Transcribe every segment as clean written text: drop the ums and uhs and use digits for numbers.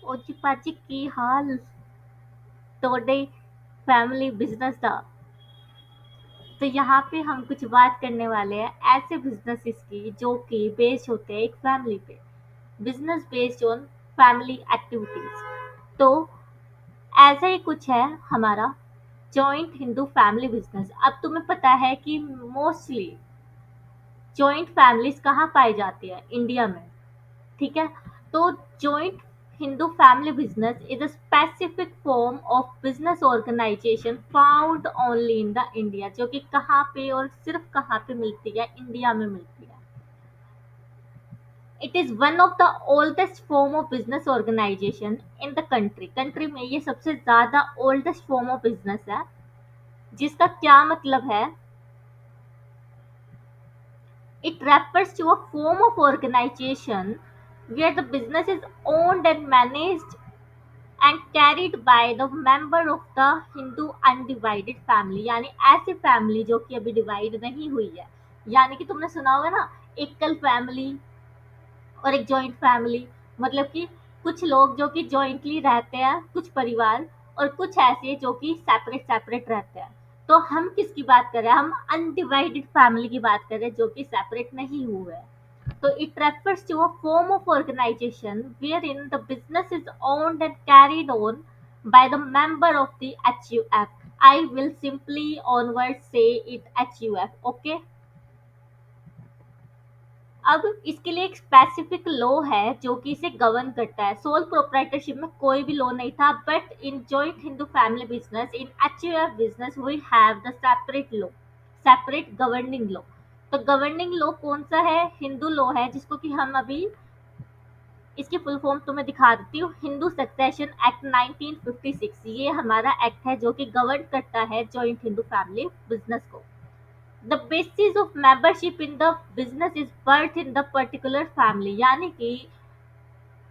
ओची पाची की हाल तोड़े फैमिली बिजनेस था। तो यहाँ पे हम कुछ बात करने वाले हैं ऐसे बिजनेसेस की जो कि बेस्ड होते हैं एक फैमिली पे। Business based on family activities. तो ऐसा ही कुछ है हमारा जॉइंट हिंदू फैमिली बिजनेस। अब तुम्हें पता है कि मोस्टली जॉइंट फैमिलीज कहाँ पाई जाती है? इंडिया में। ठीक है। तो joint Hindu family business is a specific form of business organisation found only in the India, जो कि कहाँ पे और सिर्फ कहाँ पे मिलती है? इंडिया में मिलती है। It is one of the oldest form of business organisation in the country में ये सबसे ज्यादा ओल्डेस्ट फॉर्म ऑफ बिजनेस है। जिसका क्या मतलब है? It refers to a form of organization where the business is owned and managed and carried by the member of the Hindu undivided family। यानी ऐसी फैमिली जो कि अभी डिवाइड नहीं हुई है। यानी कि तुमने सुना होगा ना, एकल फैमिली और एक जॉइंट फैमिली। मतलब कि कुछ लोग जो कि जॉइंटली रहते हैं, कुछ परिवार, और कुछ ऐसे जो कि सेपरेट सेपरेट रहते हैं। तो हम किसकी बात कर रहे हैं? हम अनडिवाइडेड फैमिली की बात कर रहे हैं जो कि सेपरेट नहीं हुए हैं। तो it refers to a form of organisation where in the business is owned and carried on by the member of the HUF। I will simply onward say it HUF, okay? अब इसके लिए एक specific law है जो कि इसे govern करता है। सोल प्रोप्राइटरशिप में कोई भी लॉ नहीं था, but in joint Hindu family business, in HUF business, we have the separate law, separate governing law. तो गवर्निंग लॉ कौन सा है? हिंदू लॉ है, जिसको कि हम अभी इसकी फुल फॉर्म तुम्हें दिखा देती हूँ। हिंदू सक्सेशन एक्ट 1956, ये हमारा एक्ट है जो कि गवर्न करता है जॉइंट हिंदू फैमिली बिजनेस को। The basis of membership in the business is birth in the particular family। यानी कि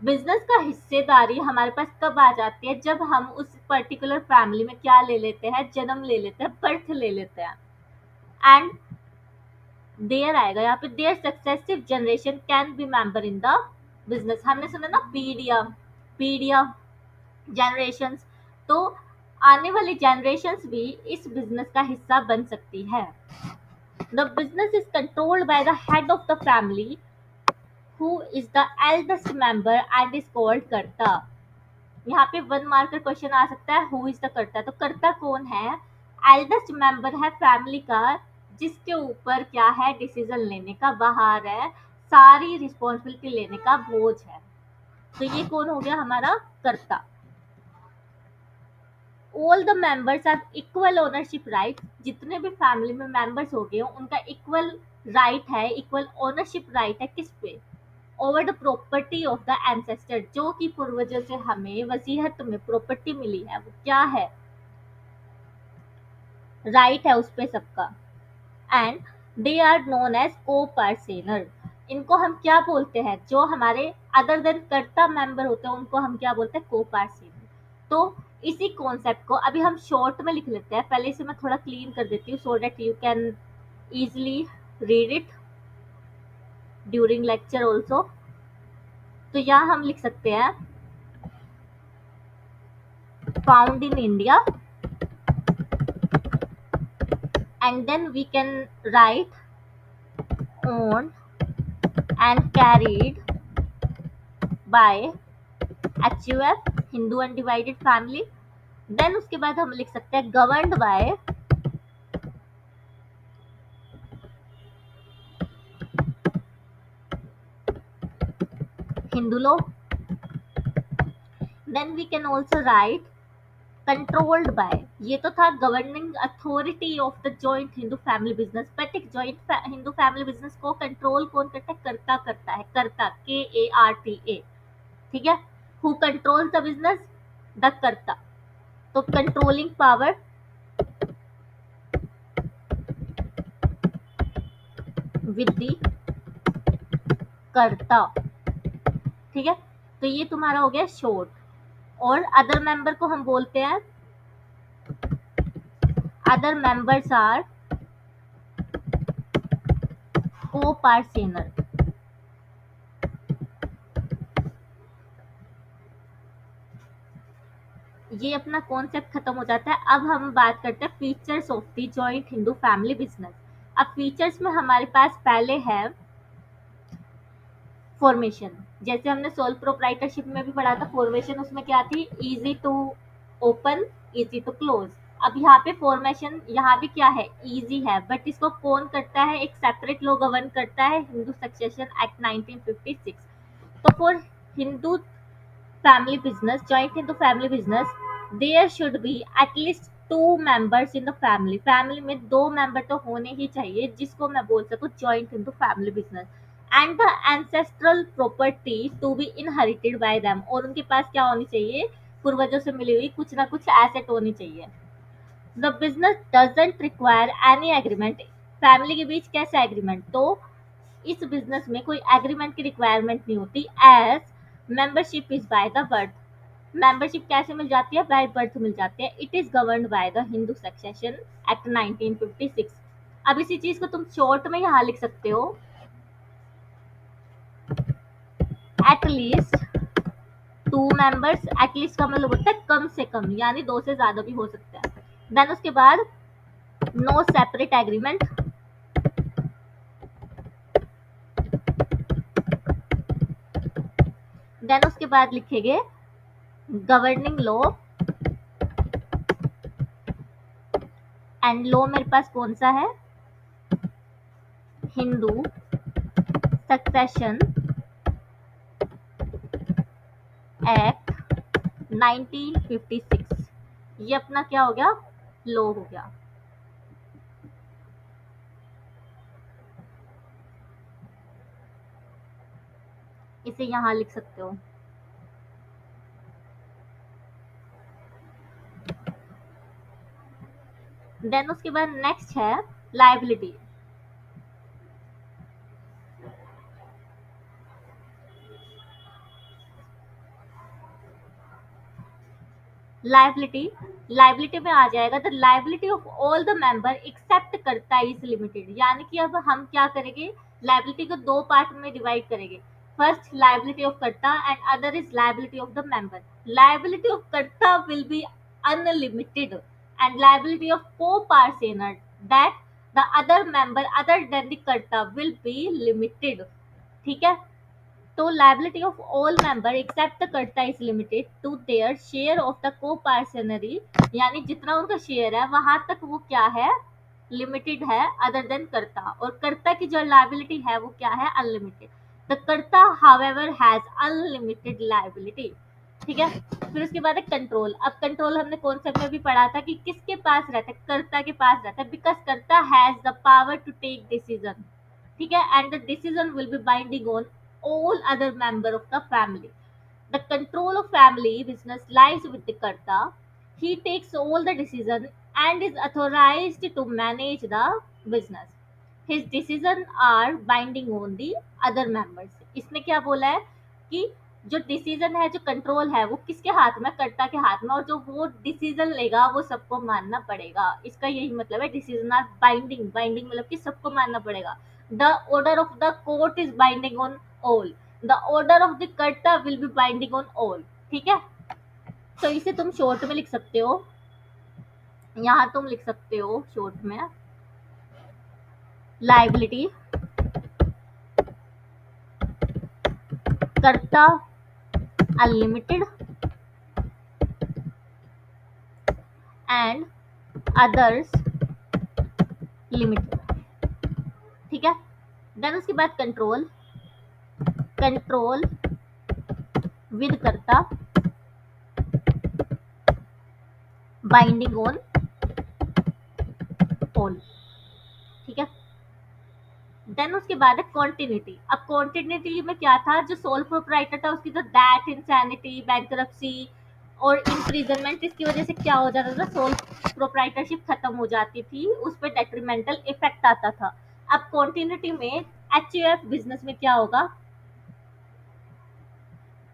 बिजनेस का हिस्सेदारी हमारे पास कब आ जाती है? जब हम उस पर्टिकुलर फैमिली में क्या ले लेते हैं? जन्म ले लेते हैं, बर्थ ले लेते हैं। एंड देयर आएगा यहाँ पे, there successive generation can be member in the business. हमने सुना ना, पीडिया पीडिया जनरेशंस। तो आने वाली जनरेशंस भी इस बिजनेस का हिस्सा बन सकती है। The business is controlled by the head of the family, who is the eldest member and is called कर्ता। यहाँ पे वन मार्कर क्वेश्चन आ सकता है, हु इज द कर्ता। तो कर्ता कौन है? एल्डेस्ट मेंबर है फैमिली का, जिसके ऊपर क्या है? डिसीजन लेने का बाहर है, सारी रिस्पॉन्सिबिलिटी लेने का बोझ है। तो ये कौन हो गया? हमारा कर्ता। All the members have equal ownership right. जितने भी फैमिली में मेंबर्स हो गए उनका इक्वल राइट है, इक्वल ओनरशिप राइट है। किस पे? Over the property of the ancestor. जो कि पूर्वजों से हमें वसीयत में प्रॉपर्टी मिली है, वो क्या है? राइट है उस पे सबका। And they are known as coparcener. इनको हम क्या बोलते हैं? जो हमारे अदर देन कर्ता मेंबर होते हैं उनको हम क्या बोलते हैं? को पर्सेनर। तो इसी कॉन्सेप्ट को अभी हम शॉर्ट में लिख लेते हैं। पहले इसे मैं थोड़ा क्लीन कर देती हूँ so that you can easily read it during lecture also। तो यहाँ हम लिख सकते हैं found in India, and then we can write owned and carried by HUF, Hindu Undivided Family। Then उसके बाद हम लिख सकते हैं governed by Hindu law. Then we can also write controlled by. ये तो था governing authority of the joint Hindu family business, but एक जॉइंट हिंदू फैमिली बिजनेस को कंट्रोल कौन करता है? कर्ता करता है, कर्ता, KARTA। ठीक है। Who control the business? The कर्ता। तो कंट्रोलिंग पावर विद द कर्ता। ठीक है। तो ये तुम्हारा हो गया शॉर्ट। और अदर मेंबर को हम बोलते हैं, अदर मेंबर्स आर को पार्सेनर। ये अपना कॉन्सेप्ट खत्म हो जाता है। अब हम बात करते हैं features of the joint Hindu family business. अब फीचर्स में हमारे पास पहले है फॉर्मेशन। जैसे हमने सोल प्रोप्राइटरशिप में भी पढ़ा था, फॉर्मेशन उसमें क्या थी, easy to open, easy to close. अब यहाँ पे फॉर्मेशन यहाँ भी क्या है, इजी है, बट इसको कौन करता है, एक सेपरेट लॉ गवर्न करता है, हिंदू सक्सेशन एक्ट 1956। तो for Hindu family business, joint into family business, there should be at least two members in the family। Family में दो मेंबर तो होने ही चाहिए जिसको मैं बोल सकूँ joint into family business. And the ancestral property to be inherited by them, और उनके पास क्या होनी चाहिए, पूर्वजों से मिली हुई कुछ ना कुछ एसेट होनी चाहिए। The business doesn't require any agreement. Family के बीच कैसा एग्रीमेंट, तो इस बिजनेस में कोई एग्रीमेंट की रिक्वायरमेंट नहीं होती। As membership is by the birth, membership कैसे मिल जाती है, बाय बर्थ मिल जाती है। It is governed by the Hindu succession act 1956। अब इसी चीज को तुम शॉर्ट में यहाँ लिख सकते हो, एटलीस्ट टू मेंबर्स। एटलीस्ट का मतलब होता है कम से कम, यानी दो से ज्यादा भी हो सकता है। देन उसके बाद नो सेपरेट एग्रीमेंट। देन उसके बाद लिखेंगे गवर्निंग लॉ। एंड लॉ मेरे पास कौन सा है, हिंदू सक्सेशन एक्ट 1956। ये अपना क्या हो गया, लॉ हो गया। इसे यहाँ लिख सकते हो। देन उसके बाद नेक्स्ट है लाइबिलिटी। लाइबिलिटी, लाइबिलिटी में आ जाएगा the liability of all the member except karta is limited. यानी कि अब हम क्या करेंगे, लाइबिलिटी को दो पार्ट में डिवाइड करेंगे। First liability of karta and other is liability of the member. Liability of karta will be unlimited and liability of coparcener that the other member other than the karta will be limited. ठीक है, तो liability of all member except the कर्ता is limited to their share of the co-parcenary। यानी जितना उनका share है वहां तक वो क्या है, लिमिटेड है, अदर देन कर्ता। और कर्ता की जो लाइबिलिटी है वो क्या है, अनलिमिटेड। द कर्ता हाउएवर हैज अनलिमिटेड लाइबिलिटी। ठीक है, फिर उसके बाद है कंट्रोल। अब कंट्रोल हमने कॉन्सेप्ट में भी पढ़ा था कि किसके पास रहता है, कर्ता के पास रहता है, because karta has the power to take decision. ठीक है, and the decision will be binding on all other member of the family। The control of family business lies with the Karta। He takes all the decision and is authorized to manage the business। His decisions are binding on the other members। इसने क्या बोला है कि जो decision है, जो control है, वो किसके हाथ में, कर्ता के हाथ में, और जो वो डिसीजन लेगा वो सबको मानना पड़ेगा। इसका यही मतलब है, डिसीजन आर बाइंडिंग। बाइंडिंग मतलब कि सबको मानना पड़ेगा। The order of the court is binding on all. The order of the karta will be binding on all. ठीक है, तो इसे तुम शॉर्ट में लिख सकते हो, यहाँ तुम लिख सकते हो शॉर्ट में लाइबिलिटी कर्ता अनलिमिटेड एंड अदर्स लिमिटेड। ठीक है, देन उसके बाद कंट्रोल, कंट्रोल विद कर्ता बाइंडिंग ऑन ऑल। ठीक है, देन उसके बाद है कॉन्टिन्यूटी। अब कॉन्टिन्यूटी में क्या था, जो सोल प्रोप्राइटर था उसकी तो दैट, इंसैनिटी, बैंकरप्सी और इम्प्रिजनमेंट, इसकी वजह से क्या हो जाता था, सोल प्रोप्राइटरशिप खत्म हो जाती थी, उस पर डेट्रीमेंटल इफेक्ट आता था। अब कॉन्टिन्यूटी में एच बिजनेस में क्या होगा,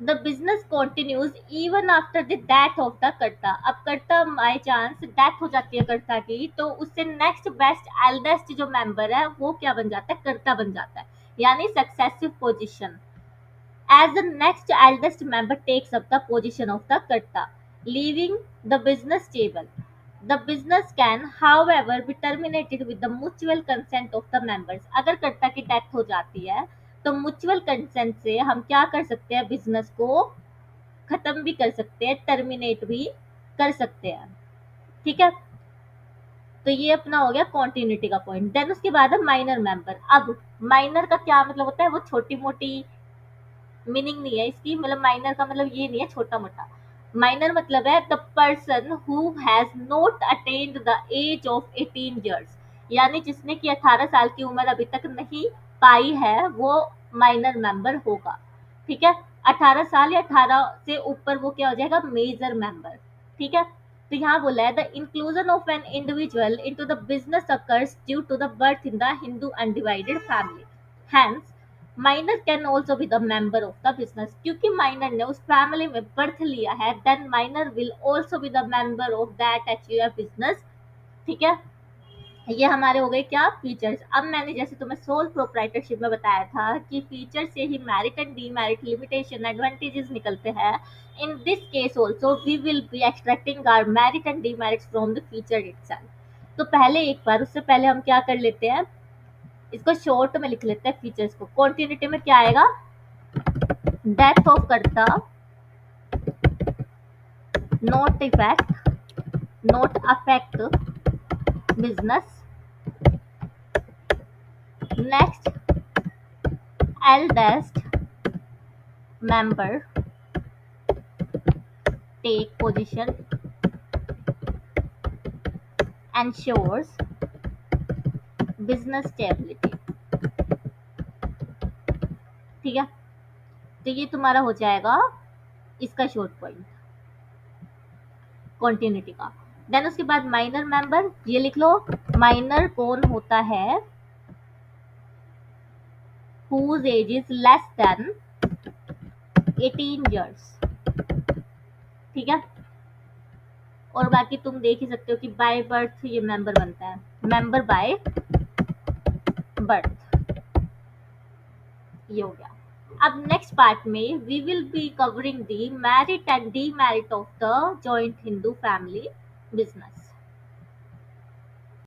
the business continues even after the death of the कर्ता। अब कर्ता बाय चांस डेथ हो जाती है कर्ता की, तो उससे नेक्स्ट बेस्ट एल्डेस्ट जो मेंबर है वो क्या बन जाता है, कर्ता बन जाता है, यानी successive position. As the next eldest member takes up the position of the karta. leaving the business stable. The business can, however, be terminated with the mutual consent of the members. अगर कर्ता की डेथ हो जाती है तो mutual consent से हम क्या कर सकते हैं, बिजनेस को खत्म भी कर सकते हैं, टर्मिनेट भी कर सकते हैं। ठीक है, तो ये अपना हो गया कॉन्टिन्यूटी का पॉइंट। देन उसके बाद है माइनर मेंबर। अब माइनर का क्या मतलब होता है, वो छोटी मोटी मीनिंग नहीं है इसकी, मतलब माइनर का मतलब ये नहीं है छोटा मोटा। माइनर मतलब है the person who has not attend the age of 18 years, यानी जिसने की 18 साल की उम्र अभी तक नहीं पाई है वो माइनर मेंबर होगा। ठीक है, 18 साल या 18 से ऊपर वो क्या हो जाएगा, मेजर मेंबर। ठीक है, तो यहाँ बोला है the inclusion of an individual into the business occurs due to the birth in the Hindu undivided family. Hence minor can also be the member of the business, क्योंकि माइनर ने उस फैमिली में बर्थ लिया है, then minor will also be the member of that HUF business. ठीक है, ये हमारे हो गए क्या, फीचर्स। अब मैंने जैसे तुम्हें सोल प्रोप्राइटरशिप में बताया था कि फीचर से ही merit and demerit, limitation, advantages निकलते हैं। In this case also we will be extracting our merit and demerits from the feature itself. तो पहले एक बार उससे पहले हम क्या कर लेते हैं, इसको शॉर्ट में लिख लेते हैं फीचर्स को। कॉन्टिन्यूटी में क्या आएगा, डेथ ऑफ कर्ता, not effect, not affect business. Next, eldest member take position, ensures business stability। ठीक है, तो ये तुम्हारा हो जाएगा इसका शॉर्ट पॉइंट कॉन्टिन्यूटी का। देन उसके बाद माइनर मेंबर, ये लिख लो, माइनर कौन होता है, whose age is less than 18 years। ठीक है, और बाकी तुम देख ही सकते हो कि बाय बर्थ ये मेंबर बनता है, मेंबर बाय बर्थ। ये हो गया। अब नेक्स्ट पार्ट में we will be covering the merit and demerit of the joint Hindu family business.